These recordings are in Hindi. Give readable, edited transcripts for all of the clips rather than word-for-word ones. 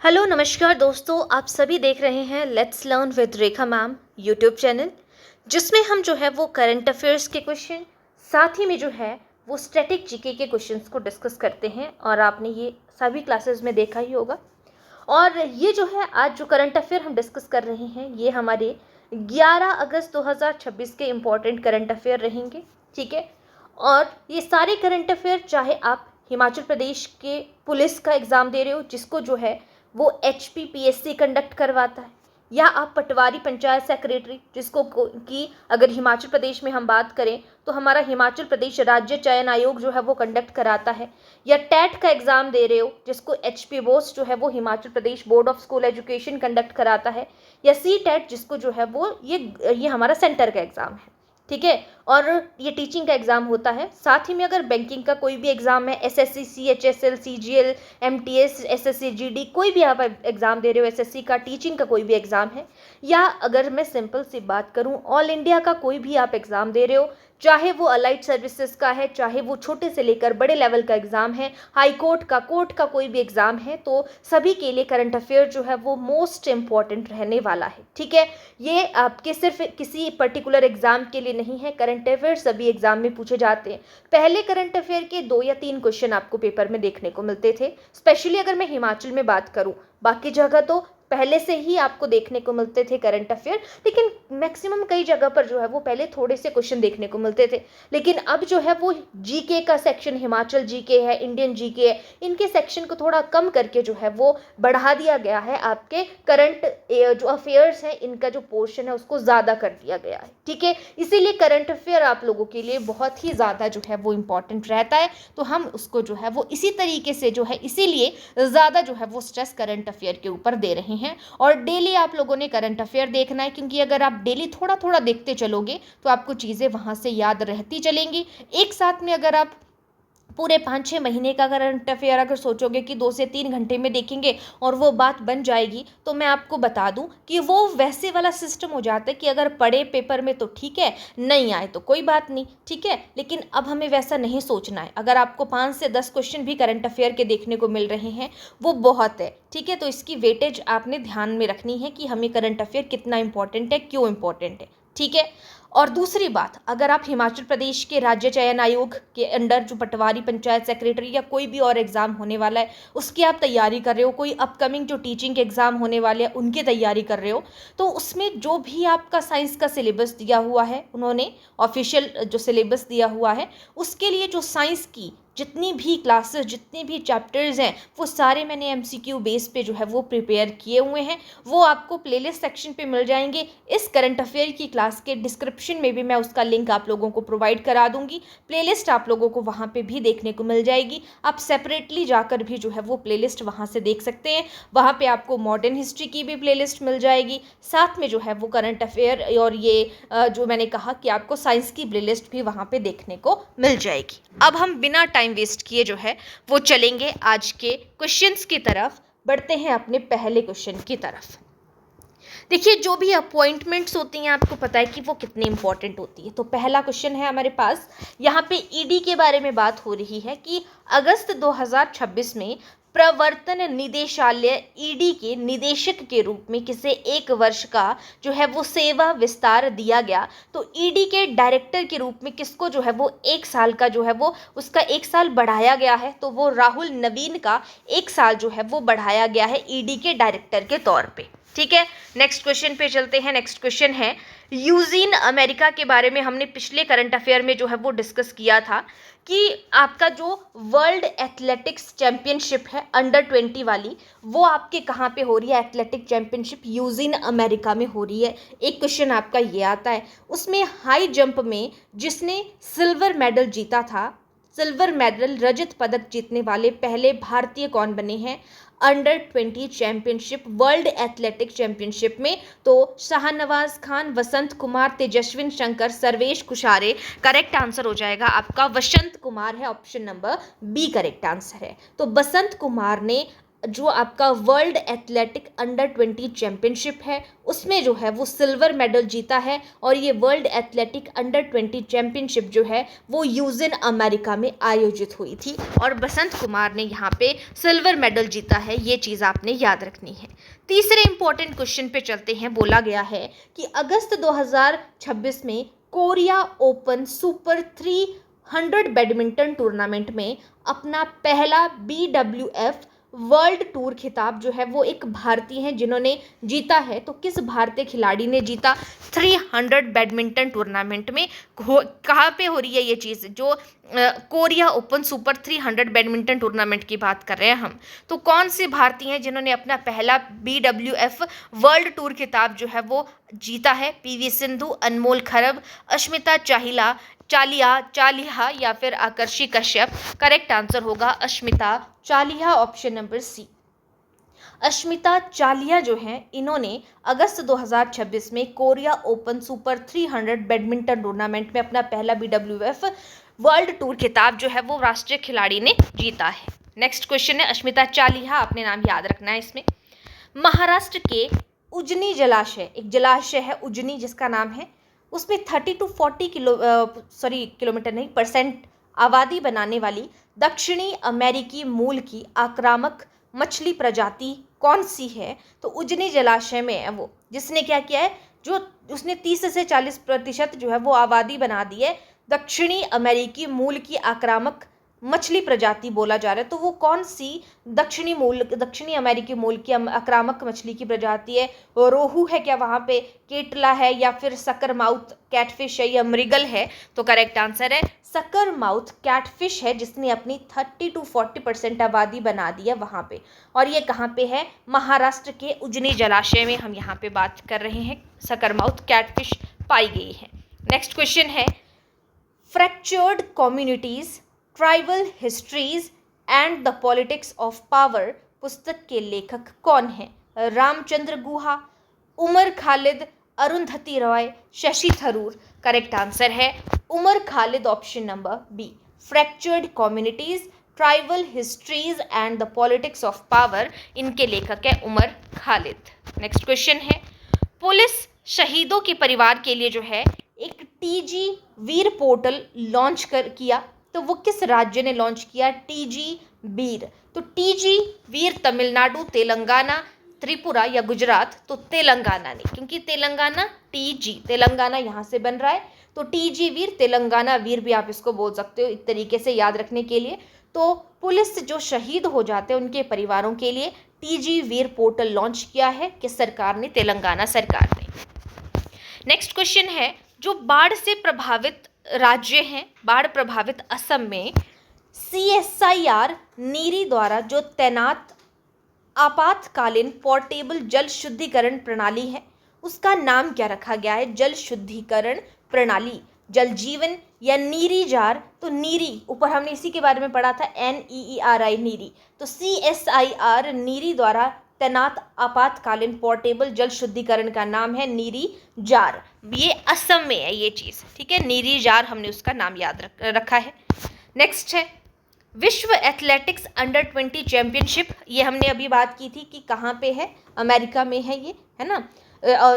हेलो नमस्कार दोस्तों, आप सभी देख रहे हैं let's learn with Rekha ma'am YouTube channel, जिसमें हम जो है वो करंट अफेयर्स के क्वेश्चन साथ ही में जो है वो स्टैटिक जीके के क्वेश्चंस को डिस्कस करते हैं। और आपने ये सभी क्लासेस में देखा ही होगा। और ये जो है आज जो करंट अफेयर हम डिस्कस कर रहे हैं ये हमारे 11 अगस्त 2026 के इम्पॉर्टेंट करंट अफेयर रहेंगे। ठीक है, और ये सारे करंट अफेयर चाहे आप हिमाचल प्रदेश के पुलिस का एग्ज़ाम दे रहे हो जिसको जो है वो HPPSC कंडक्ट करवाता है, या आप पटवारी पंचायत सेक्रेटरी जिसको कि अगर हिमाचल प्रदेश में हम बात करें तो हमारा हिमाचल प्रदेश राज्य चयन आयोग जो है वो कंडक्ट कराता है, या टेट का एग्ज़ाम दे रहे हो जिसको HP बोस जो है वो Himachal Pradesh board of school education conduct कराता है, या CTET जिसको जो है वो ये हमारा सेंटर का एग्ज़ाम है। ठीक है, और ये टीचिंग का एग्ज़ाम होता है। साथ ही में अगर बैंकिंग का कोई भी एग्ज़ाम है, SSC CHSL CGL MTS SSC GD कोई भी आप एग्ज़ाम दे रहे हो, SSC का टीचिंग का कोई भी एग्ज़ाम है, या अगर मैं सिंपल सी बात करूं ऑल इंडिया का कोई भी आप एग्ज़ाम दे रहे हो, चाहे वो अलाइड सर्विसेज का है, चाहे वो छोटे से लेकर बड़े लेवल का एग्ज़ाम है, हाई कोर्ट का कोर्ट का कोई भी एग्ज़ाम है, तो सभी के लिए करंट अफेयर जो है वो मोस्ट इम्पॉर्टेंट रहने वाला है। ठीक है, ये आपके सिर्फ किसी पर्टिकुलर एग्ज़ाम के लिए नहीं है, करंट अफेयर सभी एग्ज़ाम में पूछे जाते हैं। पहले करंट अफेयर के 2 या 3 क्वेश्चन आपको पेपर में देखने को मिलते थे, स्पेशली अगर मैं हिमाचल में बात करूं। बाकी जगह तो पहले से ही आपको देखने को मिलते थे करंट अफेयर, लेकिन मैक्सिमम कई जगह पर जो है वो पहले थोड़े से क्वेश्चन देखने को मिलते थे। लेकिन अब जो है वो जीके का सेक्शन, हिमाचल जीके है, इंडियन जीके है, इनके सेक्शन को थोड़ा कम करके जो है वो बढ़ा दिया गया है। आपके करंट जो अफेयर्स हैं इनका जो पोर्शन है उसको ज़्यादा कर दिया गया है। ठीक है, इसीलिए करंट अफेयर आप लोगों के लिए बहुत ही ज़्यादा जो है वो इम्पॉर्टेंट रहता है। तो हम उसको जो है वो इसी तरीके से जो है इसीलिए ज़्यादा जो है वो स्ट्रेस करंट अफेयर के ऊपर दे रहे हैं। और डेली आप लोगों ने करंट अफेयर देखना है, क्योंकि अगर आप डेली थोड़ा थोड़ा देखते चलोगे तो आपको चीज़ें वहाँ से याद रहती चलेंगी। एक साथ में अगर आप पूरे 5-6 महीने का करंट अफेयर अगर सोचोगे कि 2 से 3 घंटे में देखेंगे और वो बात बन जाएगी, तो मैं आपको बता दूं कि वो वैसे वाला सिस्टम हो जाता है कि अगर पढ़े पेपर में तो ठीक है, नहीं आए तो कोई बात नहीं। ठीक है, लेकिन अब हमें वैसा नहीं सोचना है। अगर आपको 5 से 10 क्वेश्चन भी करंट अफेयर के देखने को मिल रहे हैं वो बहुत है। ठीक है, तो इसकी वेटेज आपने ध्यान में रखनी है कि हमें करंट अफेयर कितना इंपॉर्टेंट है, क्यों इंपॉर्टेंट है। ठीक है, और दूसरी बात, अगर आप हिमाचल प्रदेश के राज्य चयन आयोग के अंडर जो पटवारी पंचायत सेक्रेटरी या कोई भी और एग्ज़ाम होने वाला है उसकी आप तैयारी कर रहे हो, कोई अपकमिंग जो टीचिंग एग्ज़ाम होने वाले हैं उनकी तैयारी कर रहे हो, तो उसमें जो भी आपका साइंस का सिलेबस दिया हुआ है, उन्होंने ऑफिशियल जो सिलेबस दिया हुआ है उसके लिए जो साइंस की जितनी भी क्लासेस, जितने भी चैप्टर्स हैं, वो सारे मैंने MCQ बेस पे जो है वो प्रिपेयर किए हुए हैं। वो आपको प्लेलिस्ट सेक्शन पे मिल जाएंगे। इस करंट अफेयर की क्लास के डिस्क्रिप्शन में भी मैं उसका लिंक आप लोगों को प्रोवाइड करा दूंगी। प्लेलिस्ट आप लोगों को वहाँ पे भी देखने को मिल जाएगी। आप सेपरेटली जाकर भी जो है वो प्लेलिस्ट वहाँ से देख सकते हैं। वहाँ पर आपको मॉडर्न हिस्ट्री की भी प्लेलिस्ट मिल जाएगी, साथ में जो है वो करंट अफेयर और ये जो मैंने कहा कि आपको साइंस की प्लेलिस्ट भी वहाँ पर देखने को मिल जाएगी। अब हम बिना टाइम वेस्ट किए जो है वो चलेंगे आज के क्वेश्चंस की तरफ। बढ़ते हैं अपने पहले क्वेश्चन की तरफ। देखिए, जो भी अपॉइंटमेंट्स होती हैं आपको पता है कि वो कितनी इंपॉर्टेंट होती है। तो पहला क्वेश्चन है हमारे पास, यहाँ पे ED के बारे में बात हो रही है कि अगस्त 2026 में प्रवर्तन निदेशालय ED के निदेशक के रूप में किसे 1 वर्ष का जो है वो सेवा विस्तार दिया गया। तो ED के डायरेक्टर के रूप में किसको जो है वो 1 साल का जो है वो उसका 1 साल बढ़ाया गया है। तो वो राहुल नवीन का 1 साल जो है वो बढ़ाया गया है ED के डायरेक्टर के तौर पे। ठीक है, नेक्स्ट क्वेश्चन पे चलते हैं। नेक्स्ट क्वेश्चन है, यूजीन अमेरिका के बारे में हमने पिछले करंट अफेयर में जो है वो डिस्कस किया था कि आपका जो वर्ल्ड एथलेटिक्स चैंपियनशिप है अंडर 20 वाली, वो आपके कहाँ पे हो रही है? एथलेटिक चैंपियनशिप यूजीन अमेरिका में हो रही है। एक क्वेश्चन आपका ये आता है, उसमें हाई जंप में जिसने सिल्वर मेडल जीता था, सिल्वर मेडल रजत पदक जीतने वाले पहले भारतीय कौन बने हैं under 20 championship, world athletic championship में? तो शाहनवाज खान, वसंत कुमार, तेजस्विन शंकर, सर्वेश कुशारे। करेक्ट आंसर हो जाएगा आपका वसंत कुमार है, option number B correct answer है। तो वसंत कुमार ने जो आपका वर्ल्ड एथलेटिक अंडर 20 चैंपियनशिप है उसमें जो है वो सिल्वर मेडल जीता है। और ये वर्ल्ड एथलेटिक अंडर 20 चैंपियनशिप जो है वो यूजिन अमेरिका में आयोजित हुई थी और बसंत कुमार ने यहाँ पे सिल्वर मेडल जीता है। ये चीज़ आपने याद रखनी है। तीसरे इंपॉर्टेंट क्वेश्चन पे चलते हैं। बोला गया है कि अगस्त 2026 में Korea Open Super 300 badminton tournament में अपना पहला BWF वर्ल्ड टूर खिताब जो है वो एक भारतीय हैं जिन्होंने जीता है। तो किस भारतीय खिलाड़ी ने जीता 300 बैडमिंटन टूर्नामेंट में? कहाँ पे हो रही है ये चीज़? जो Korea Open Super 300 badminton tournament की बात कर रहे हैं हम। तो कौन से भारतीय हैं जिन्होंने अपना पहला BWF वर्ल्ड टूर खिताब जो है वो जीता है? PV सिंधु, अनमोल खरब, अश्मिता चालिहा या फिर आकर्षि कश्यप। करेक्ट आंसर होगा Ashmita Chaliha, option number C. Ashmita Chaliha जो हैं इन्होंने अगस्त 2026 में Korea Open Super 300 badminton tournament में अपना पहला BWF वर्ल्ड टूर खिताब जो है वो राष्ट्रीय खिलाड़ी ने जीता है। नेक्स्ट क्वेश्चन है अश्मिता चालिहा, आपने नाम याद रखना है इसमें। महाराष्ट्र के उजनी जलाशय, एक जलाशय है उजनी जिसका नाम है, उसमें 30 to 40 किलोमीटर नहीं परसेंट आबादी बनाने वाली दक्षिणी अमेरिकी मूल की आक्रामक मछली प्रजाति कौन सी है? तो उजनी जलाशय में है वो, जिसने क्या किया है, जो उसने 30 से 40% जो है वो आबादी बना दी है दक्षिणी अमेरिकी मूल की आक्रामक मछली प्रजाति बोला जा रहा है। तो वो कौन सी दक्षिणी अमेरिकी मूल की आक्रामक मछली की प्रजाति है? रोहू है क्या वहाँ पे, केटला है, या फिर सकरमाउथ कैटफिश है, या मृगल है? तो करेक्ट आंसर है सकरमाउथ कैटफिश है, जिसने अपनी 30 to 40% आबादी बना दी है वहाँ पे। और ये कहाँ पे है? महाराष्ट्र के उजनी जलाशय में हम यहाँ पे बात कर रहे हैं, सकरमाउथ कैटफिश पाई गई है। नेक्स्ट क्वेश्चन है fractured communities, tribal histories and the politics of power पुस्तक के लेखक कौन हैं? रामचंद्र गुहा, उमर खालिद, अरुंधति रॉय, शशि थरूर। करेक्ट आंसर है Umar Khalid, option number B. Fractured communities, tribal histories and the politics of power, इनके लेखक है उमर खालिद। नेक्स्ट क्वेश्चन है पुलिस शहीदों के परिवार के लिए जो है एक TG वीर पोर्टल लॉन्च किया। तो वो किस राज्य ने लॉन्च किया? TG वीर। तो TG वीर तमिलनाडु, तेलंगाना, त्रिपुरा या गुजरात? तो तेलंगाना ने, क्योंकि तेलंगाना तेलंगाना यहाँ से बन रहा है। तो TG वीर, तेलंगाना वीर भी आप इसको बोल सकते हो एक तरीके से याद रखने के लिए। तो पुलिस जो शहीद हो जाते हैं उनके परिवारों के लिए TG वीर पोर्टल लॉन्च किया है किस सरकार ने? तेलंगाना सरकार ने। नेक्स्ट क्वेश्चन है जो बाढ़ से प्रभावित राज्य हैं, बाढ़ प्रभावित असम में CSIR नीरी द्वारा जो तैनात आपातकालीन पोर्टेबल जल शुद्धिकरण प्रणाली है उसका नाम क्या रखा गया है? जल शुद्धिकरण प्रणाली, जल जीवन या नीरी जार? तो नीरी, ऊपर हमने इसी के बारे में पढ़ा था, NEERI नीरी। तो CSIR नीरी द्वारा तैनात आपातकालीन पोर्टेबल जल शुद्धिकरण का नाम है नीरी जार। ये असम में है ये चीज़, ठीक है, नीरी जार हमने उसका नाम याद रखा है। नेक्स्ट है विश्व एथलेटिक्स अंडर 20 चैंपियनशिप। ये हमने अभी बात की थी कि कहाँ पे है, अमेरिका में है ये, है ना,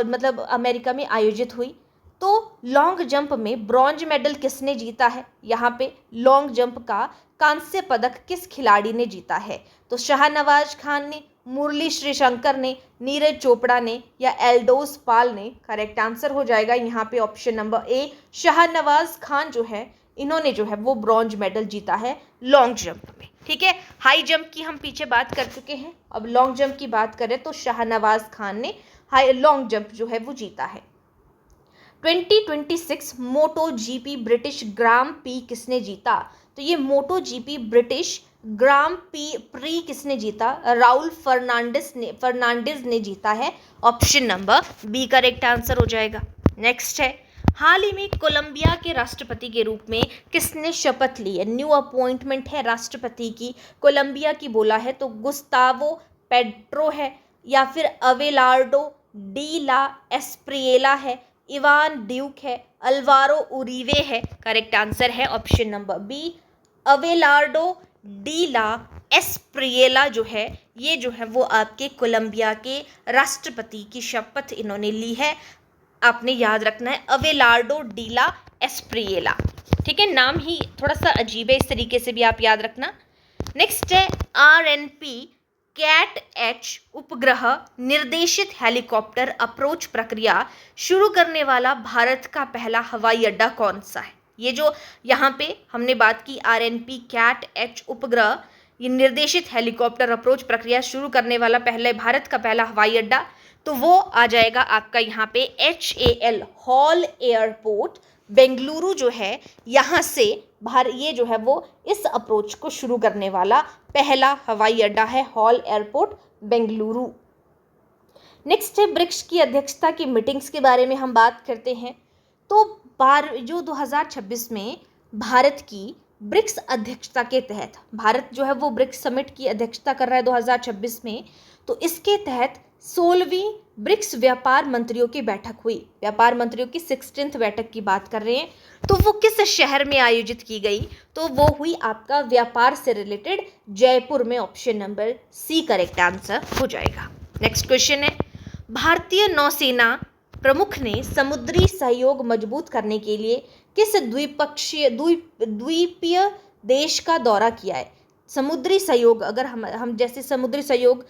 मतलब अमेरिका में आयोजित हुई। तो लॉन्ग जंप में ब्रॉन्ज मेडल किसने जीता है? यहाँ पे लॉन्ग जंप का कांस्य पदक किस खिलाड़ी ने जीता है? तो शाहनवाज खान ने, मुरली श्रीशंकर ने, नीरज चोपड़ा ने, या एल्डोस पाल ने? करेक्ट आंसर हो जाएगा यहाँ पे option number A, Shahnawaz Khan जो है इन्होंने जो है वो ब्रॉन्ज मेडल जीता है लॉन्ग जंप में। ठीक है, हाई जंप की हम पीछे बात कर चुके हैं, अब लॉन्ग जंप की बात करें तो शाहनवाज खान ने लॉन्ग जंप जो है वो जीता है। 2026 मोटो GP ब्रिटिश ग्राम पी किसने जीता? तो ये Moto GP British Grand Prix किसने जीता? राउल फर्नांडिस ने जीता है, option number B correct answer हो जाएगा। नेक्स्ट है हाल ही में कोलंबिया के राष्ट्रपति के रूप में किसने शपथ ली है? न्यू अपॉइंटमेंट है राष्ट्रपति की, कोलंबिया की बोला है तो गुस्तावो पेड्रो है, या फिर अवेलार्डो डी ला एस्प्रिएला है, इवान ड्यूक है, अल्वारो उरीवे है? करेक्ट आंसर है ऑप्शन नंबर बी, अवेलार्डो डी ला एस्प्रिएला जो है, ये जो है वो आपके कोलंबिया के राष्ट्रपति की शपथ इन्होंने ली है। आपने याद रखना है अवेलार्डो डी ला एस्प्रिएला। ठीक है, नाम ही थोड़ा सा अजीब है, इस तरीके से भी आप याद रखना। नेक्स्ट है RNP कैट एच उपग्रह निर्देशित हेलीकॉप्टर अप्रोच प्रक्रिया शुरू करने वाला भारत का पहला हवाई अड्डा कौन सा है? ये जो यहाँ पे हमने बात की RNP कैट एच उपग्रह ये निर्देशित हेलीकॉप्टर अप्रोच प्रक्रिया शुरू करने वाला पहले भारत का पहला हवाई अड्डा, तो वो आ जाएगा आपका यहाँ पे HAL हॉल एयरपोर्ट बेंगलुरु जो है, यहाँ से ये जो है वो इस अप्रोच को शुरू करने वाला पहला हवाई अड्डा है, हॉल एयरपोर्ट बेंगलुरु। नेक्स्ट है ब्रिक्स की अध्यक्षता की मीटिंग्स के बारे में हम बात करते हैं। तो जो 2026 में भारत की ब्रिक्स अध्यक्षता के तहत भारत जो है वो ब्रिक्स समिट की अध्यक्षता कर रहा है 2026 में, तो इसके तहत 16वीं ब्रिक्स व्यापार मंत्रियों की बैठक हुई। व्यापार मंत्रियों की 16th बैठक की बात कर रहे हैं, तो वो किस शहर में आयोजित की गई? तो वो हुई आपका व्यापार से रिलेटेड जयपुर में। Option number C correct answer हो जाएगा। नेक्स्ट क्वेश्चन है, भारतीय नौसेना प्रमुख ने समुद्री सहयोग मजबूत करने के लिए किस द्वीपीय देश का दौरा किया है? समुद्री सहयोग, अगर हम जैसे समुद्री सहयोग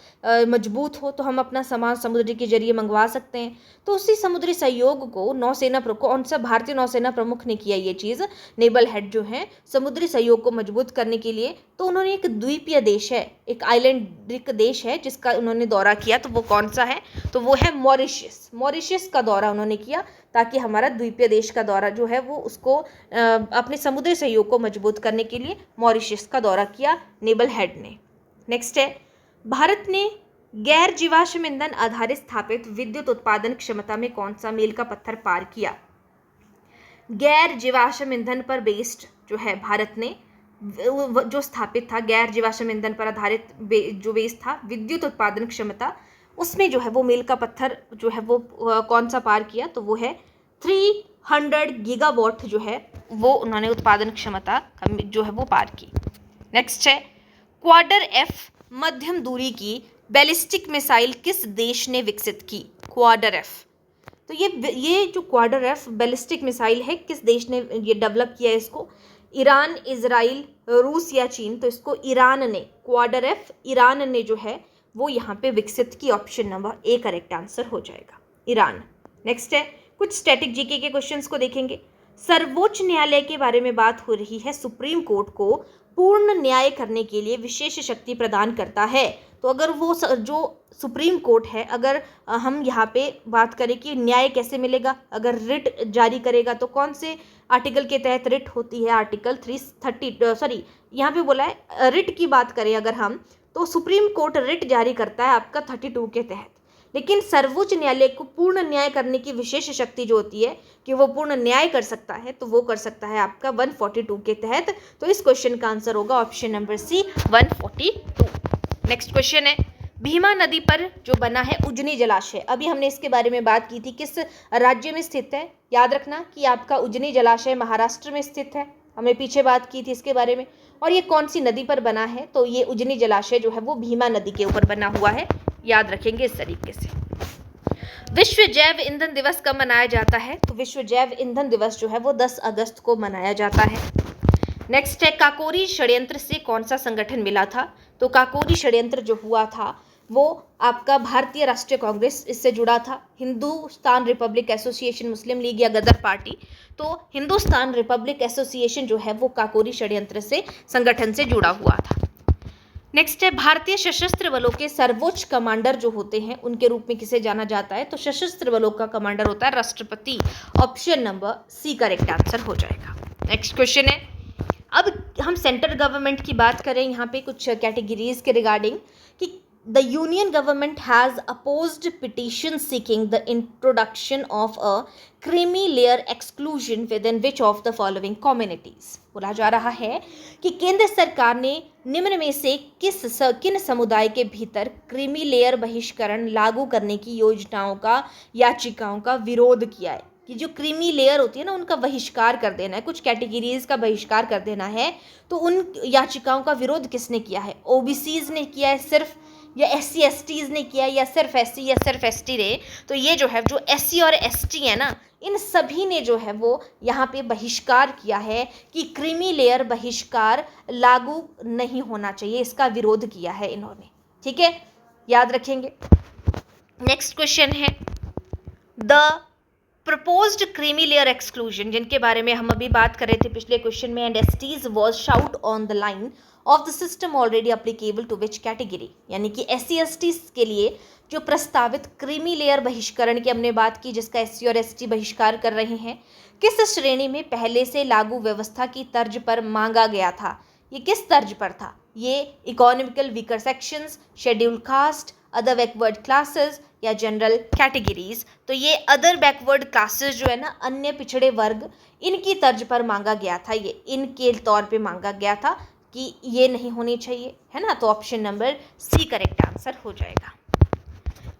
मजबूत हो तो हम अपना सामान समुद्र के जरिए मंगवा सकते हैं, तो उसी समुद्री सहयोग को नौसेना प्रमुख कौन सा भारतीय नौसेना प्रमुख ने किया ये चीज़, नेवल हेड जो है समुद्री सहयोग को मजबूत करने के लिए, तो उन्होंने एक द्वीपीय देश है, एक आइलैंडिक देश है जिसका उन्होंने दौरा किया, तो वो कौन सा है? तो वो है मॉरिशस। मॉरिशस का दौरा उन्होंने किया ताकि हमारा द्वीपीय देश का दौरा जो है वो उसको अपने समुद्री सहयोग को मजबूत करने के लिए मॉरिशस का दौरा किया नेवल हेड ने। नेक्स्ट है, भारत ने गैर जीवाश्म ईंधन आधारित स्थापित विद्युत उत्पादन क्षमता में कौन सा मील का पत्थर पार किया? गैर जीवाश्म ईंधन पर बेस्ड जो है भारत ने जो स्थापित था गैर जीवाश्म ईंधन पर आधारित जो बेस था विद्युत उत्पादन क्षमता, उसमें जो है वो मील का पत्थर जो है वो कौन सा पार किया? तो वो है 300 गीगावाट जो है वो उन्होंने उत्पादन क्षमता जो है वो पार की। नेक्स्ट है, क्वाडर एफ मध्यम दूरी की बैलिस्टिक मिसाइल किस देश ने विकसित की? क्वाडर एफ, तो ये जो क्वाडर एफ बैलिस्टिक मिसाइल है किस देश ने ये डेवलप किया है इसको? ईरान, इजराइल, रूस या चीन? तो इसको ईरान ने, क्वाडर एफ ईरान ने जो है वो यहाँ पे विकसित की। Option number A correct answer हो जाएगा, ईरान। नेक्स्ट है, कुछ स्टैटिक जीके के क्वेश्चंस को देखेंगे। सर्वोच्च न्यायालय के बारे में बात हो रही है, सुप्रीम कोर्ट को पूर्ण न्याय करने के लिए विशेष शक्ति प्रदान करता है। तो अगर वो जो सुप्रीम कोर्ट है, अगर हम यहाँ पे बात करें कि न्याय कैसे मिलेगा, अगर रिट जारी करेगा तो कौन से आर्टिकल के तहत रिट होती है? आर्टिकल 330 यहाँ पे बोला है रिट की बात करें अगर हम, तो सुप्रीम कोर्ट रिट जारी करता है आपका 32 के तहत। लेकिन सर्वोच्च न्यायालय को पूर्ण न्याय करने की विशेष शक्ति जो होती है कि वो पूर्ण न्याय कर सकता है, तो वो कर सकता है आपका 142 के तहत। तो इस क्वेश्चन का आंसर होगा option number C 142। Next question है, भीमा नदी पर जो बना है उजनी जलाशय, अभी हमने इसके बारे में बात की थी, किस राज्य में स्थित है? याद रखना कि आपका उजनी जलाशय महाराष्ट्र में स्थित है, हमने पीछे बात की थी इसके बारे में। और ये कौन सी नदी पर बना है? तो ये उजनी जलाशय जो है वो भीमा नदी के ऊपर बना हुआ है, याद रखेंगे इस तरीके से। विश्व जैव ईंधन दिवस कब मनाया जाता है? तो विश्व जैव ईंधन दिवस जो है वो 10 अगस्त को मनाया जाता है। नेक्स्ट है, काकोरी षड्यंत्र से कौन सा संगठन मिला था? तो काकोरी षड्यंत्र जो हुआ था वो आपका भारतीय राष्ट्रीय कांग्रेस इससे जुड़ा था, हिंदुस्तान रिपब्लिक एसोसिएशन, मुस्लिम लीग या गदर पार्टी। तो हिंदुस्तान रिपब्लिक एसोसिएशन जो है वो काकोरी षड्यंत्र से संगठन से जुड़ा हुआ था। नेक्स्ट है, भारतीय सशस्त्र बलों के सर्वोच्च कमांडर जो होते हैं उनके रूप में किसे जाना जाता है? तो सशस्त्र बलों का कमांडर होता है राष्ट्रपति। Option number C correct answer हो जाएगा। नेक्स्ट क्वेश्चन है, अब हम सेंट्रल गवर्नमेंट की बात करें यहाँ पे कुछ कैटेगरीज के रिगार्डिंग कि the union government has opposed petition seeking the introduction of a creamy layer exclusion within which of the following communities। बोला जा रहा है कि केंद्र सरकार ने निम्न में से किन समुदाय के भीतर क्रीमी लेयर बहिष्करण लागू करने की योजनाओं का याचिकाओं का विरोध किया है? कि जो क्रीमी लेयर होती है ना उनका बहिष्कार कर देना है, कुछ कैटेगरीज का बहिष्कार कर देना है, तो उन याचिकाओं का विरोध किसने किया है? ओबीसीज ने किया है सिर्फ, या SC STs ने किया, या सिर्फ SC या सिर्फ ST रे? तो ये जो है जो SC और ST है ना, इन सभी ने जो है वो यहाँ पे बहिष्कार किया है कि क्रीमी लेयर बहिष्कार लागू नहीं होना चाहिए, इसका विरोध किया है इन्होंने। ठीक है, याद रखेंगे। नेक्स्ट क्वेश्चन है the proposed creamy layer exclusion, जिनके बारे में हम अभी बात कर रहे थे पिछले क्वेश्चन में, and STs was shout on the line of the system already applicable to which category, यानी कि SC STs के लिए जो प्रस्तावित क्रीमी लेयर बहिष्करण की हमने बात की, जिसका SC और ST बहिष्कार कर रहे हैं, किस श्रेणी में पहले से लागू व्यवस्था की तर्ज पर मांगा गया था? ये किस तर्ज पर था? ये economical weaker sections, scheduled caste, other backward classes या जनरल कैटेगरीज? तो ये अदर बैकवर्ड क्लासेस जो है ना, अन्य पिछड़े वर्ग, इनकी तर्ज पर मांगा गया था, ये इनके तौर पे मांगा गया था कि ये नहीं होनी चाहिए, है ना। तो option number C correct answer हो जाएगा।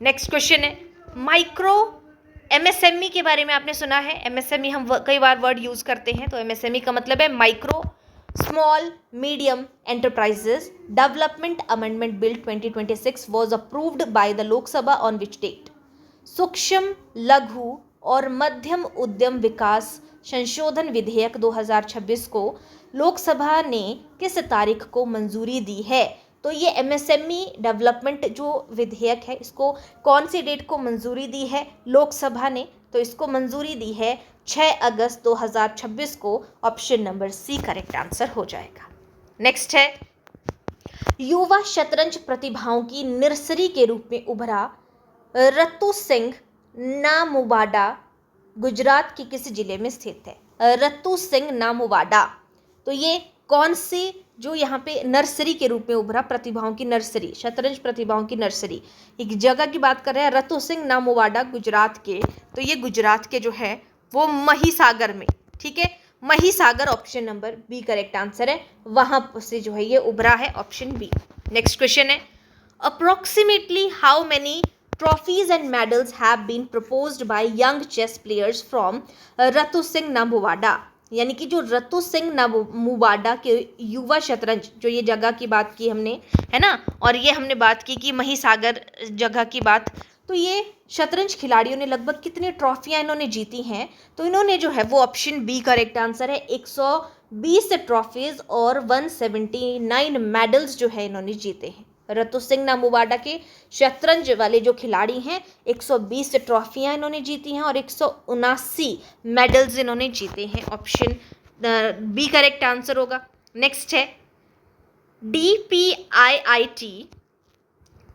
नेक्स्ट क्वेश्चन है माइक्रो MSME के बारे में आपने सुना है। MSME हम कई बार वर्ड यूज करते हैं, तो MSME का मतलब है micro small medium enterprises development amendment bill 2026 was approved by the लोक सभा on which date? सूक्ष्म लघु और मध्यम उद्यम विकास संशोधन विधेयक 2026 को लोकसभा ने किस तारीख को मंजूरी दी है? तो ये MSME डेवलपमेंट जो विधेयक है, इसको कौन सी डेट को मंजूरी दी है लोकसभा ने? तो इसको मंजूरी दी है 6 अगस्त 2026 को। Option number C correct answer हो जाएगा। नेक्स्ट है युवा शतरंज प्रतिभाओं की नर्सरी के रूप में उभरा रतु सिंह नामुवाडा गुजरात के किस जिले में स्थित है? रतु सिंह नामुवाडा, तो ये कौन सी जो यहाँ पे नर्सरी के रूप में उभरा, प्रतिभाओं की नर्सरी, शतरंज प्रतिभाओं की नर्सरी, एक जगह की बात कर रहे हैं, रतु सिंह नामुवाडा गुजरात के, तो ये गुजरात के जो है वो महिसागर में, ठीक है, Mahisagar option number B correct answer है, वहां से जो है ये उभरा है, ऑप्शन B। नेक्स्ट क्वेश्चन है approximately how many trophies and medals have been proposed by young chess players from रतु सिंह नामुवाडा, यानी कि जो रतु सिंह नामुवाडा के युवा शतरंज, जो ये जगह की बात की हमने, है ना, और ये हमने बात की कि महिसागर जगह की बात, तो ये शतरंज खिलाड़ियों ने लगभग कितनी ट्रॉफियां इन्होंने जीती हैं? तो इन्होंने जो है वो ऑप्शन B करेक्ट आंसर है, 120 ट्रॉफीज और 179 मेडल्स जो है इन्होंने जीते हैं। रतु सिंह नामुवाडा के शतरंज वाले जो खिलाड़ी हैं, 120 ट्रॉफियां इन्होंने जीती हैं और 179 मेडल्स इन्होंने जीते हैं। ऑप्शन B करेक्ट आंसर होगा। नेक्स्ट है DPIIT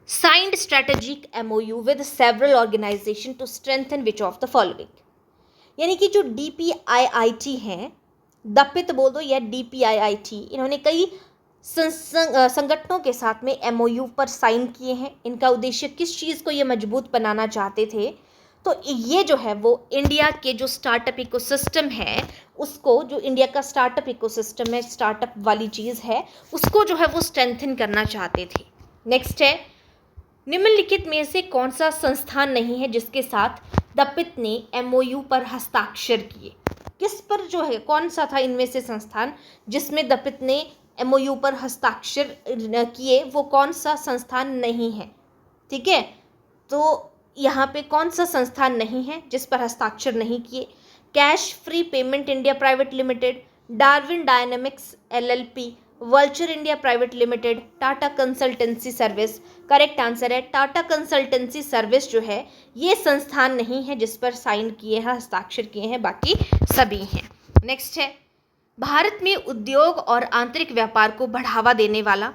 signed strategic MOU with several organizations to strengthen which of the following? यानी कि जो DPIIT हैं, दपित बोल दो या DPIIT, इन्होंने कई संगठनों के साथ में MOU पर साइन किए हैं। इनका उद्देश्य किस चीज़ को ये मजबूत बनाना चाहते थे? तो ये जो है वो इंडिया के जो स्टार्टअप इकोसिस्टम है, उसको, जो इंडिया का स्टार्टअप इकोसिस्टम है, स्टार्टअप वाली चीज़ है, उसको जो है वो स्ट्रेंथन करना चाहते थे। नेक्स्ट है निम्नलिखित में से कौन सा संस्थान नहीं है जिसके साथ दपित ने MOU पर हस्ताक्षर किए? किस पर जो है, कौन सा था इनमें से संस्थान जिसमें दपित ने MOU पर हस्ताक्षर किए? वो कौन सा संस्थान नहीं है? ठीक है, तो यहाँ पे कौन सा संस्थान नहीं है जिस पर हस्ताक्षर नहीं किए? Cash free payment India private limited, Darwin dynamics LLP, vulture India private limited, Tata consultancy service. Correct answer है टाटा कंसल्टेंसी सर्विस जो है ये संस्थान नहीं है जिस पर साइन किए हैं, हस्ताक्षर किए हैं, बाकी सभी हैं। नेक्स्ट है भारत में उद्योग और आंतरिक व्यापार को बढ़ावा देने वाला,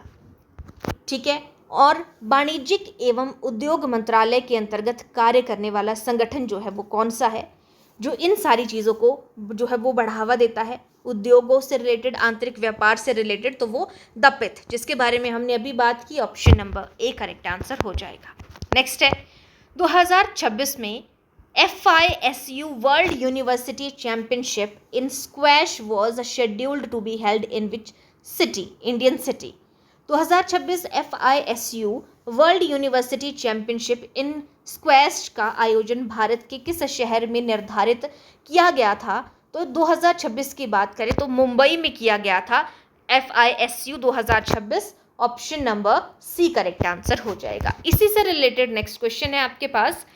ठीक है, और वाणिज्यिक एवं उद्योग मंत्रालय के अंतर्गत कार्य करने वाला संगठन जो है वो कौन सा है जो इन सारी चीज़ों को जो है वो बढ़ावा देता है, उद्योगों से रिलेटेड, आंतरिक व्यापार से रिलेटेड? तो वो दपित, जिसके बारे में हमने अभी बात की, option number A correct answer हो जाएगा। नेक्स्ट है 2026 में FISU world university championship in squash was scheduled to be held in which city, Indian city? 2026 FISU world university championship in squash का आयोजन भारत के किस शहर में निर्धारित किया गया था? तो 2026 की बात करें तो मुंबई में किया गया था। FISU 2026 option number C correct answer हो जाएगा। इसी से रिलेटेड नेक्स्ट क्वेश्चन है आपके पास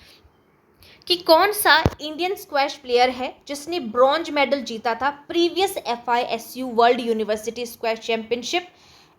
कि कौन सा इंडियन स्क्वैश प्लेयर है जिसने ब्रॉन्ज मेडल जीता था previous FISU world university squash championship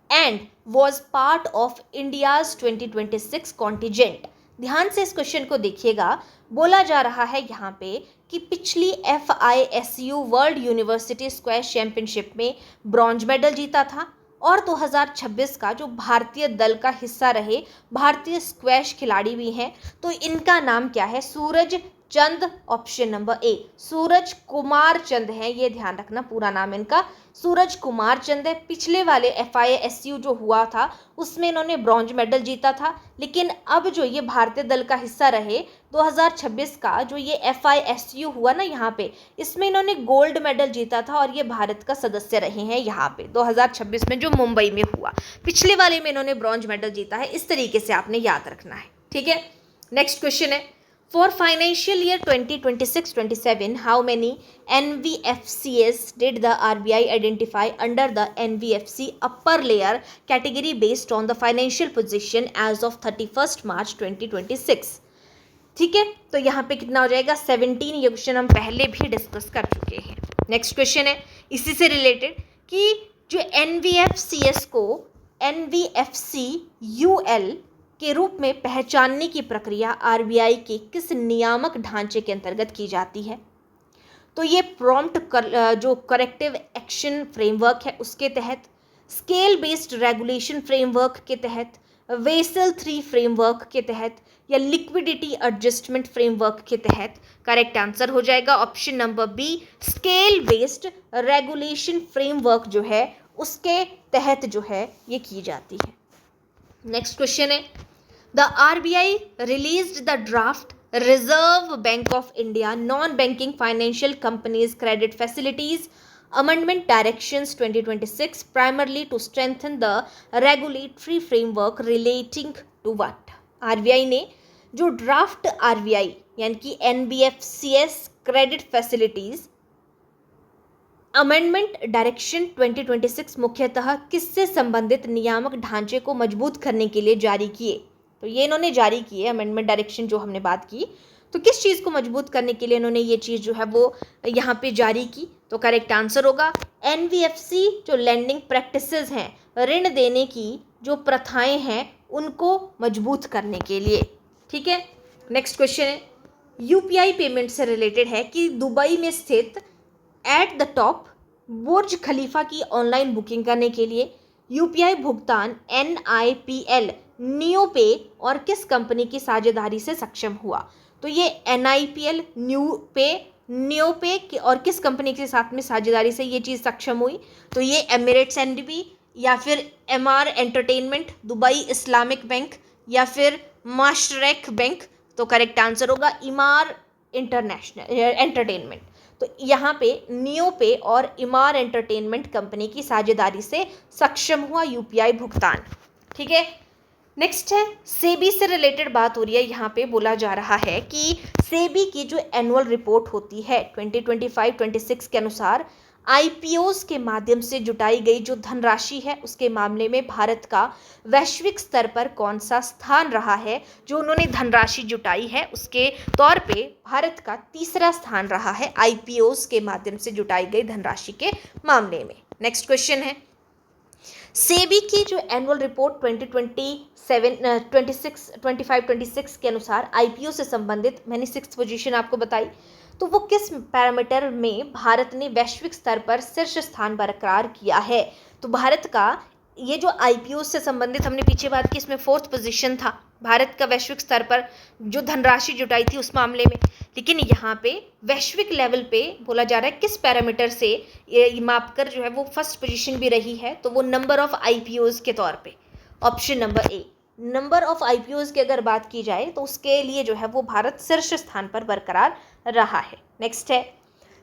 and was part of India's 2026 contingent. ध्यान से इस क्वेश्चन को देखिएगा। बोला जा रहा है यहाँ पे कि पिछली FISU world university squash championship में ब्रॉन्ज मेडल जीता था और 2026 का जो भारतीय दल का हिस्सा रहे भारतीय स्क्वैश खिलाड़ी भी हैं। तो इनका नाम क्या है? सूरज चंद, option number A Suraj Kumar चंद है। ये ध्यान रखना, पूरा नाम इनका सूरज कुमार चंद है। पिछले वाले FISU जो हुआ था उसमें इन्होंने ब्रॉन्ज मेडल जीता था, लेकिन अब जो ये भारतीय दल का हिस्सा रहे 2026 का जो ये FISU हुआ ना यहाँ पे, इसमें इन्होंने गोल्ड मेडल जीता था और ये भारत का सदस्य रहे हैं यहाँ पे 2026 में जो मुंबई में हुआ। पिछले वाले में इन्होंने ब्रॉन्ज मेडल जीता है। इस तरीके से आपने याद रखना है, ठीक है। नेक्स्ट क्वेश्चन है, For financial year 2026-27, how many NBFCs did the RBI identify under the NBFC upper layer category based on the financial position as of 31st March 2026? ठीक है, तो यहाँ पे कितना हो जाएगा? 17। ये क्वेश्चन हम पहले भी डिस्कस कर चुके हैं। नेक्स्ट क्वेश्चन है इसी से रिलेटेड कि जो NBFCs को NBFCUL के रूप में पहचानने की प्रक्रिया RBI के किस नियामक ढांचे के अंतर्गत की जाती है? तो ये प्रॉम्प्ट जो करेक्टिव एक्शन फ्रेमवर्क है उसके तहत, स्केल बेस्ड रेगुलेशन फ्रेमवर्क के तहत, वेसल 3 फ्रेमवर्क के तहत या लिक्विडिटी एडजस्टमेंट फ्रेमवर्क के तहत। करेक्ट आंसर हो जाएगा option number B scale based regulation framework जो है उसके तहत जो है ये की जाती है। नेक्स्ट क्वेश्चन है, the RBI released the draft Reserve Bank of India Non-Banking Financial Companies Credit Facilities Amendment Directions 2026 primarily to strengthen the regulatory framework relating to what? RBI ने जो ड्राफ्ट RBI यानी कि NBFCs credit facilities amendment direction 2026 मुख्यतः किससे संबंधित नियामक ढांचे को मजबूत करने के लिए जारी किए? तो ये इन्होंने जारी किए अमेंडमेंट डायरेक्शन जो हमने बात की, तो किस चीज़ को मजबूत करने के लिए इन्होंने ये चीज़ जो है वो यहाँ पे जारी की? तो करेक्ट आंसर होगा NBFC जो लैंडिंग प्रैक्टिसेस हैं, ऋण देने की जो प्रथाएं हैं उनको मजबूत करने के लिए, ठीक है। नेक्स्ट क्वेश्चन है UPI पेमेंट से रिलेटेड है कि दुबई में स्थित एट द टॉप बुर्ज खलीफा की ऑनलाइन बुकिंग करने के लिए UPI भुगतान NIPL नियोपे और किस कंपनी की साझेदारी से सक्षम हुआ? तो ये NIPL नियोपे और किस कंपनी के साथ में साझेदारी से ये चीज़ सक्षम हुई? तो ये एमिरेट्स NDB या फिर MR entertainment, Dubai Islamic bank या फिर माशरेक बैंक। तो करेक्ट आंसर होगा इमार इंटरनेशनल एंटरटेनमेंट। तो यहाँ पे नियोपे और इमार एंटरटेनमेंट कंपनी की साझेदारी से सक्षम हुआ UPI भुगतान, ठीक है। नेक्स्ट है सेबी से रिलेटेड बात हो रही है। यहाँ पे बोला जा रहा है कि सेबी की जो एनुअल रिपोर्ट होती है 2025-26 के अनुसार IPOs के माध्यम से जुटाई गई जो धनराशि है उसके मामले में भारत का वैश्विक स्तर पर कौन सा स्थान रहा है? जो उन्होंने धनराशि जुटाई है उसके तौर पे भारत का तीसरा स्थान रहा है IPOs के माध्यम से जुटाई गई धनराशि के मामले में। नेक्स्ट क्वेश्चन है सेबी की जो एनुअल रिपोर्ट 2025-26 के अनुसार IPO से संबंधित, मैंने 6th पोजीशन आपको बताई, तो वो किस पैरामीटर में भारत ने वैश्विक स्तर पर शीर्ष स्थान बरकरार किया है? तो भारत का ये जो IPO से संबंधित हमने पीछे बात की, इसमें 4th पोजीशन था भारत का वैश्विक स्तर पर जो धनराशि जुटाई थी उस मामले में। लेकिन यहाँ पे वैश्विक लेवल पे बोला जा रहा है किस पैरामीटर से ये मापकर जो है वो फर्स्ट पोजीशन भी रही है? तो वो नंबर ऑफ IPOs के तौर पे, option number A number of IPOs की अगर बात की जाए तो उसके लिए जो है वो भारत शीर्ष स्थान पर बरकरार रहा है। नेक्स्ट है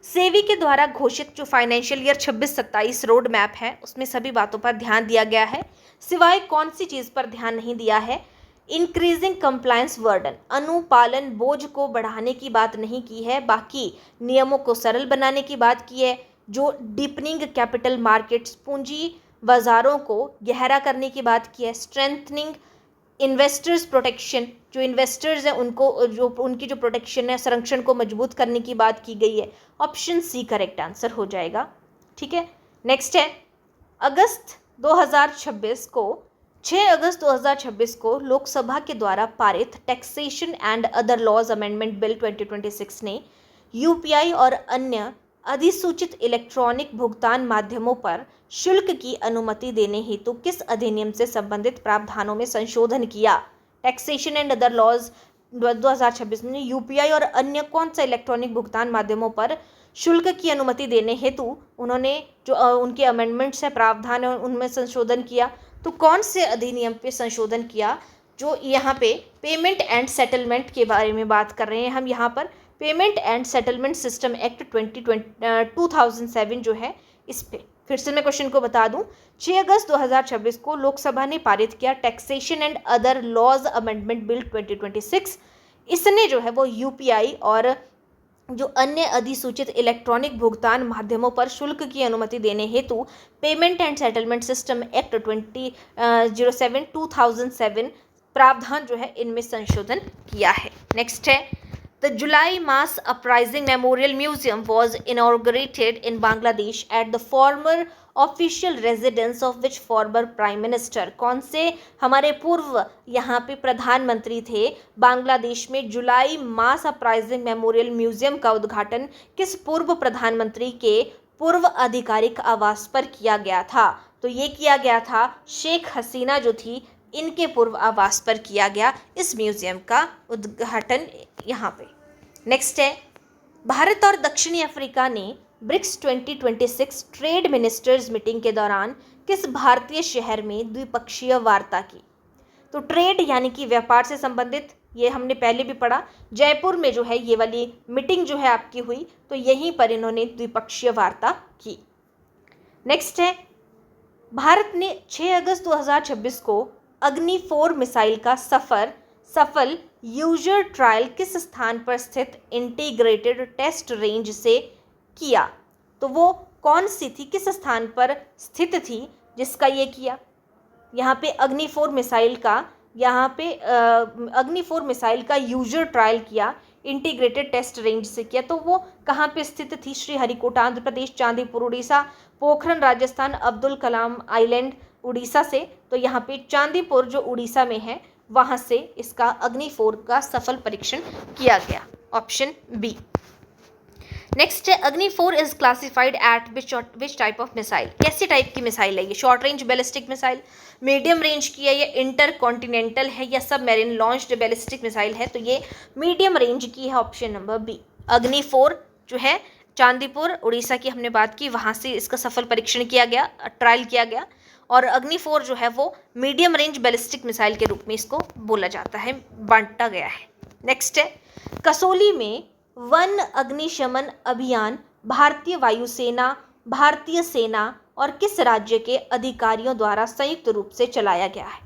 सेबी के द्वारा घोषित जो फाइनेंशियल ईयर 26-27 रोड मैप है उसमें सभी बातों पर ध्यान दिया गया है, सिवाय कौन सी चीज़ पर ध्यान नहीं दिया है? इंक्रीजिंग कंप्लायंस बर्डन, अनुपालन बोझ को बढ़ाने की बात नहीं की है, बाकी नियमों को सरल बनाने की बात की है। जो डीपनिंग कैपिटल मार्केट्स, पूंजी बाजारों को गहरा करने की बात की है। स्ट्रेंथनिंग इन्वेस्टर्स प्रोटेक्शन, जो इन्वेस्टर्स हैं उनको जो उनकी जो प्रोटेक्शन है, संरक्षण को मजबूत करने की बात की गई है। ऑप्शन सी करेक्ट आंसर हो जाएगा। ठीक है, नेक्स्ट है अगस्त 2026 को 6 अगस्त 2026 को लोकसभा के द्वारा पारित taxation and other laws amendment bill 2026 ने यूपीआई और अन्य अधिसूचित इलेक्ट्रॉनिक भुगतान माध्यमों पर शुल्क की अनुमति देने हेतु किस अधिनियम से संबंधित प्रावधानों में संशोधन किया? टैक्सेशन एंड अदर लॉज 2026 में यूपीआई और अन्य कौन सा इलेक्ट्रॉनिक भुगतान माध्यमों पर शुल्क की अनुमति देने हेतु उन्होंने जो उनके अमेंडमेंट्स है, प्रावधान है, उनमें संशोधन किया। तो कौन से अधिनियम पे संशोधन किया? जो यहाँ पे पेमेंट एंड सेटलमेंट के बारे में बात कर रहे हैं हम, यहाँ पर payment and settlement system act 2007 जो है, इस पे फिर से मैं क्वेश्चन को बता दूं। 6 अगस्त 2026 को लोकसभा ने पारित किया taxation and other laws amendment bill 2026। इसने जो है वो यूपीआई और जो अन्य अधिसूचित इलेक्ट्रॉनिक भुगतान माध्यमों पर शुल्क की अनुमति देने हेतु payment and settlement system act 2007 प्रावधान जो है इनमें संशोधन किया है। नेक्स्ट है the July mass uprising memorial museum was inaugurated in Bangladesh at the former official residence of which former prime minister. कौन से हमारे पूर्व यहाँ पे प्रधानमंत्री थे? बांग्लादेश में जुलाई मास अपराइजिंग मेमोरियल म्यूजियम का उद्घाटन किस पूर्व प्रधानमंत्री के पूर्व आधिकारिक आवास पर किया गया था? तो ये किया गया था शेख हसीना जो थी, इनके पूर्व आवास पर किया गया इस म्यूजियम का उद्घाटन यहाँ पे। नेक्स्ट है भारत और दक्षिणी अफ्रीका ने ब्रिक्स 2026 ट्रेड मिनिस्टर्स मीटिंग के दौरान किस भारतीय शहर में द्विपक्षीय वार्ता की? तो ट्रेड यानी कि व्यापार से संबंधित, ये हमने पहले भी पढ़ा, जयपुर में जो है ये वाली मीटिंग जो है आपकी हुई, तो यहीं पर इन्होंने द्विपक्षीय वार्ता की। नेक्स्ट है भारत ने 6 अगस्त 2026 को अग्नि 4 मिसाइल का सफल यूजर ट्रायल किस स्थान पर स्थित इंटीग्रेटेड टेस्ट रेंज से किया? तो वो कौन सी थी, किस स्थान पर स्थित थी जिसका ये किया? यहाँ पे अग्नि 4 मिसाइल का यूजर ट्रायल किया, इंटीग्रेटेड टेस्ट रेंज से किया। तो वो कहाँ पे स्थित थी? श्रीहरिकोटा आंध्र प्रदेश, चांदीपुर उड़ीसा, पोखरन राजस्थान, अब्दुल कलाम आइलैंड उड़ीसा से। तो यहाँ पे चांदीपुर जो उड़ीसा में है, वहाँ से इसका अग्नि 4 का सफल परीक्षण किया गया। Option B. नेक्स्ट है अग्नि 4 is classified eight which type of missile? कैसी टाइप की मिसाइल है ये? Short range ballistic missile, medium range की है, या इंटर कॉन्टिनेंटल है, या सब मैरिन लॉन्च्ड बैलिस्टिक मिसाइल है? तो ये मीडियम रेंज की है, ऑप्शन नंबर बी। अग्नि 4 जो है चांदीपुर उड़ीसा की हमने बात की, वहाँ से इसका सफल परीक्षण किया गया, ट्रायल किया गया। और अग्नि 4 जो है वो मीडियम रेंज बैलिस्टिक मिसाइल के रूप में इसको बोला जाता है, बांटा गया है। नेक्स्ट है कसौली में वन अग्निशमन अभियान भारतीय वायुसेना, भारतीय सेना और किस राज्य के अधिकारियों द्वारा संयुक्त रूप से चलाया गया है?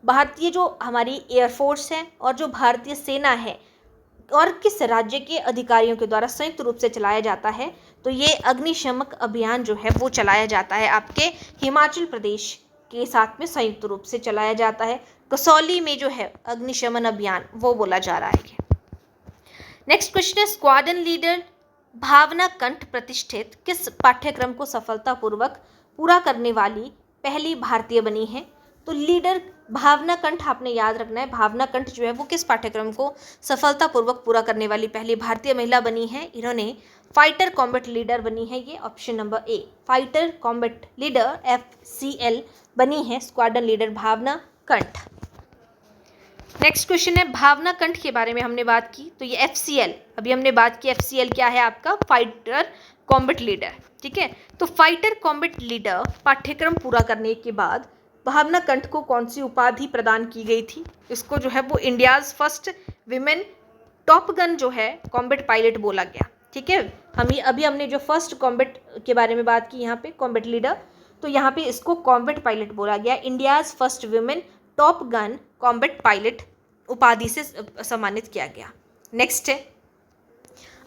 भारतीय जो हमारी एयरफोर्स है और जो भारतीय सेना है, और किस राज्य के अधिकारियों के द्वारा संयुक्त रूप से चलाया जाता है? तो ये अग्निशमक अभियान जो है वो चलाया जाता है आपके हिमाचल प्रदेश के साथ में संयुक्त रूप से चलाया जाता है। कसौली में जो है अग्निशमन अभियान वो बोला जा रहा है। नेक्स्ट क्वेश्चन है स्क्वाड्रन लीडर भावना कंठ प्रतिष्ठित किस पाठ्यक्रम को सफलतापूर्वक पूरा करने वाली पहली भारतीय बनी है? तो लीडर भावना कंठ आपने याद रखना है, भावना कंठ जो है वो किस पाठ्यक्रम को सफलतापूर्वक पूरा करने वाली पहली भारतीय महिला बनी है? इन्होंने फाइटर कॉम्बैट लीडर बनी है, ये option number A, fighter combat leader FCL बनी है स्क्वाड्रन लीडर भावना कंठ। नेक्स्ट क्वेश्चन है भावना कंठ के बारे में हमने बात की, तो ये FCL, अभी हमने बात की FCL क्या है आपका? Fighter combat leader. ठीक है, तो फाइटर कॉम्बैट लीडर पाठ्यक्रम पूरा करने के बाद भावना कंठ को कौन सी उपाधि प्रदान की गई थी? इसको जो है वो India's first women top gun जो है कॉम्बैट पायलट बोला गया। ठीक है, अभी हमने जो फर्स्ट कॉम्बैट के बारे में बात की यहाँ पे कॉम्बैट लीडर, तो यहाँ पे इसको कॉम्बैट पायलट बोला गया, India's first women top gun combat pilot उपाधि से सम्मानित किया गया। नेक्स्ट है,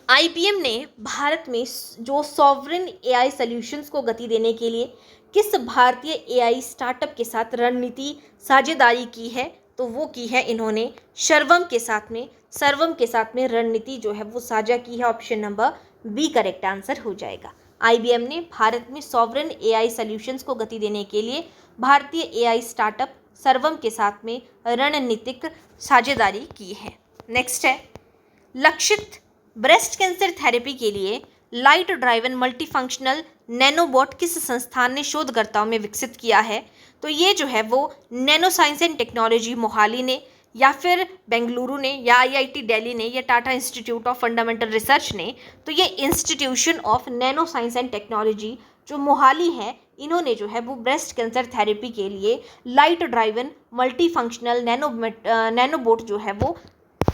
IBM ने भारत में जो सॉवरेन AI सॉल्यूशंस को गति देने के लिए किस भारतीय AI स्टार्टअप के साथ रणनीति साझेदारी की है? तो वो की है इन्होंने सर्वम के साथ में रणनीति जो है वो साझा की है। Option number B correct answer हो जाएगा। IBM ने भारत में सॉवरेन AI सॉल्यूशंस को गति देने के लिए भारतीय AI स्टार्टअप सर्वम के साथ में रणनीतिक साझेदारी की है। नेक्स्ट है, लक्षित ब्रेस्ट कैंसर थेरेपी के लिए लाइट ड्राइवन मल्टीफंक्शनल नैनोबॉट किस संस्थान ने शोधकर्ताओं में विकसित किया है? तो ये जो है वो nano science and technology Mohali ने, या फिर बेंगलुरु ने, या IIT दिल्ली ने, या Tata institute of fundamental research ने। तो ये institution of nano science and technology जो मोहाली है, इन्होंने जो है वो ब्रेस्ट कैंसर थेरेपी के लिए लाइट ड्राइवन मल्टीफंक्शनल नैनोबोट जो है वो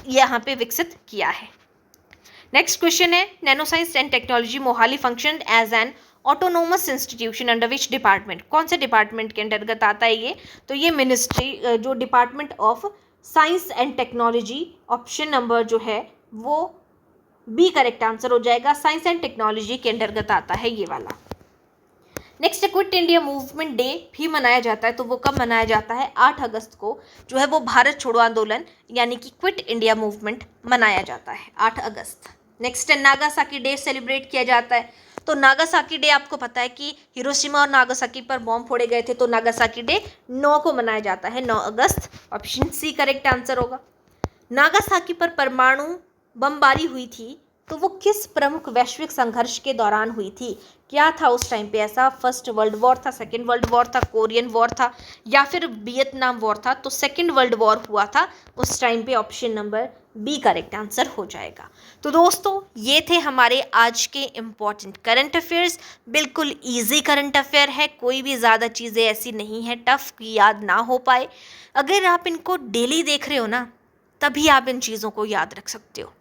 यहाँ पे विकसित किया है। नेक्स्ट क्वेश्चन है, nano science and technology Mohali function as an autonomous institution under which department? कौन से डिपार्टमेंट के अंतर्गत आता है ये? तो ये मिनिस्ट्री जो department of science and technology, option number जो है वो बी करेक्ट आंसर हो जाएगा। साइंस एंड टेक्नोलॉजी के अंतर्गत आता है ये वाला। Next, quit India movement day भी मनाया जाता है, तो वो कब मनाया जाता है? 8 अगस्त को जो है वो भारत छोड़ो आंदोलन यानी कि क्विट इंडिया मूवमेंट मनाया जाता है 8 अगस्त। नेक्स्ट है, नागासाकी डे सेलिब्रेट किया जाता है। तो नागासाकी डे आपको पता है कि हिरोशिमा और नागासाकी पर बॉम्ब फोड़े गए थे, तो नागासाकी डे 9 को मनाया जाता है, 9 अगस्त। ऑप्शन सी करेक्ट आंसर होगा। नागासाकी पर परमाणु बमबारी हुई थी, तो वो किस प्रमुख वैश्विक संघर्ष के दौरान हुई थी? क्या था उस टाइम पे ऐसा? फर्स्ट वर्ल्ड वॉर था, सेकेंड वर्ल्ड वॉर था, कोरियन वॉर था, या फिर वियतनाम वॉर था? तो सेकेंड वर्ल्ड वॉर हुआ था उस टाइम पे। Option number B correct answer हो जाएगा। तो दोस्तों, ये थे हमारे आज के इम्पॉर्टेंट करंट अफेयर्स। बिल्कुल ईजी करंट अफेयर है, कोई भी ज़्यादा चीज़ें ऐसी नहीं है टफ की याद ना हो पाए। अगर आप इनको डेली देख रहे हो ना, तभी आप इन चीज़ों को याद रख सकते हो।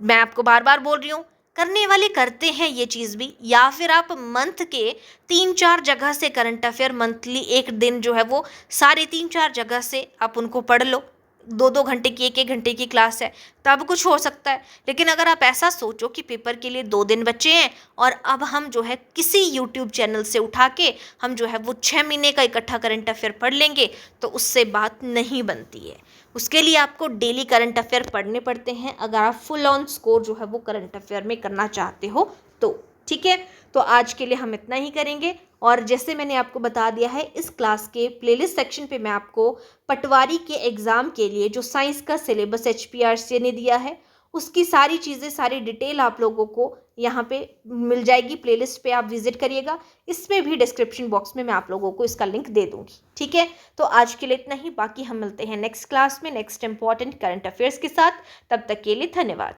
मैं आपको बार बार बोल रही हूँ, करने वाले करते हैं ये चीज़ भी, या फिर आप मंथ के 3-4 जगह से करंट अफेयर मंथली एक दिन जो है वो सारे 3-4 जगह से आप उनको पढ़ लो। 2-2 घंटे की 1-1 घंटे की क्लास है, तब कुछ हो सकता है। लेकिन अगर आप ऐसा सोचो कि पेपर के लिए 2 दिन बचे हैं और अब हम जो है किसी यूट्यूब चैनल से उठा के हम जो है वो 6 महीने का इकट्ठा करंट अफेयर पढ़ लेंगे, तो उससे बात नहीं बनती है। उसके लिए आपको डेली करंट अफेयर पढ़ने पड़ते हैं, अगर आप फुल ऑन स्कोर जो है वो करंट अफेयर में करना चाहते हो तो। ठीक है, तो आज के लिए हम इतना ही करेंगे। और जैसे मैंने आपको बता दिया है, इस क्लास के प्लेलिस्ट सेक्शन पे मैं आपको पटवारी के एग्ज़ाम के लिए जो साइंस का सिलेबस HPRC ने दिया है, उसकी सारी चीज़ें, सारी डिटेल आप लोगों को यहाँ पे मिल जाएगी। प्लेलिस्ट पे आप विजिट करिएगा, इसमें भी डिस्क्रिप्शन बॉक्स में मैं आप लोगों को इसका लिंक दे दूँगी। ठीक है, तो आज के लिए इतना ही। बाकी हम मिलते हैं नेक्स्ट क्लास में नेक्स्ट इंपॉर्टेंट करंट अफेयर्स के साथ। तब तक के लिए धन्यवाद।